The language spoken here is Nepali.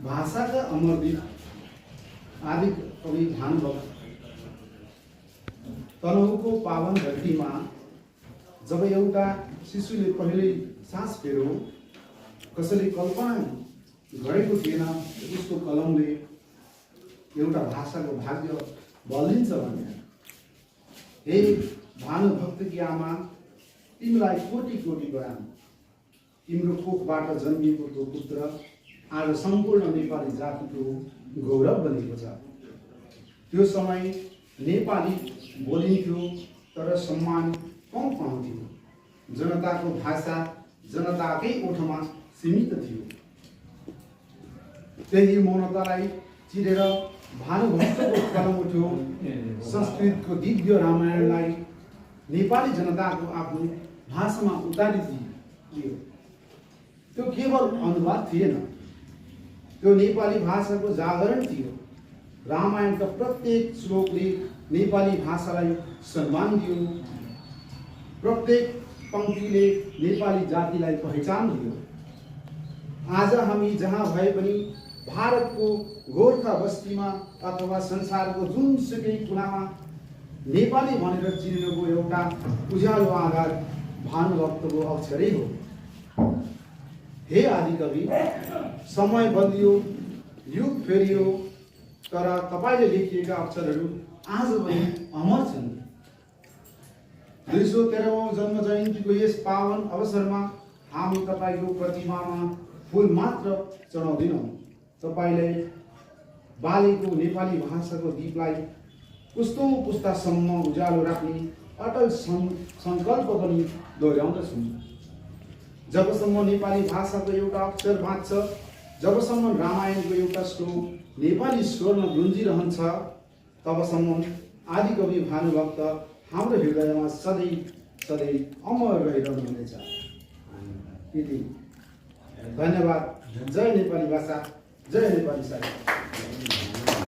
भाषाका अमरदीप आदि कवि भानुभक्त तनहुको पावन धरतीमा जब एउटा शिशुले पहिल्यै सास फेर्यो, कसैले कल्पना गरेको थिएन उसको कलमले एउटा भाषाको भाग्य बदलिन्छ भनेर। हे भानुभक्तकी आमा, तिमीलाई कोटि कोटि प्रणाम। तिम्रो कोखबाट जन्मिएको त्यो पुत्र आज सम्पूर्ण नेपाली जातिको गौरव बनेको छ। त्यो समय नेपाली बोलिन्थ्यो तर सम्मान कम पाउँथ्यो। जनताको भाषा जनताकै ओठमा सीमित थियो। त्यही मौनतालाई चिरेर भानुभक्तको कलम उठ्यो। संस्कृतको दिव्य रामायणलाई नेपाली जनताको आफ्नो भाषामा उतारिदियो। त्यो केवल अनुवाद थिएन, त्यो नेपाली भाषाको जागरण थियो। रामायणका प्रत्येक श्लोकले नेपाली भाषालाई सम्मान दियो, प्रत्येक पंक्तिले नेपाली जातिलाई पहिचान दियो। आज हामी जहाँ भए पनि भारतको गोर्खा बस्तीमा अथवा संसारको जुनसुकै कुनामा नेपाली भनेर चिनिनुको एउटा उज्यालो आधार भानुभक्तको अक्षरै हो। हे आदिकवि, समय बदलियो, युग फेरियो, तर तपाईले लेखिएका अक्षरहरू आज पनि अमर छन्। 213औं जन्म जयन्तीको यस पावन अवसरमा हामी तपाईको प्रतिमामा फूल मात्र चढाउँदैनौँ, तपाईले बालेको नेपाली भाषाको दीपलाई पुस्तौं पुस्तासम्म उज्यालो राख्ने अटल संकल्प पनि दोहोर्याउँदछौँ। जबसम्म नेपाली भाषाको एउटा अक्षर बाँच्छ, जबसम्म रामायणको एउटा श्लोक नेपाली स्वरमा गुन्जिरहन्छ, तबसम्म आदिकवि भानुभक्त हाम्रो हृदयमा सधैँ सधैँ अमर रहिरहनुहुनेछ। धन्यवाद। जय नेपाली भाषा, जय नेपाली साहित्य।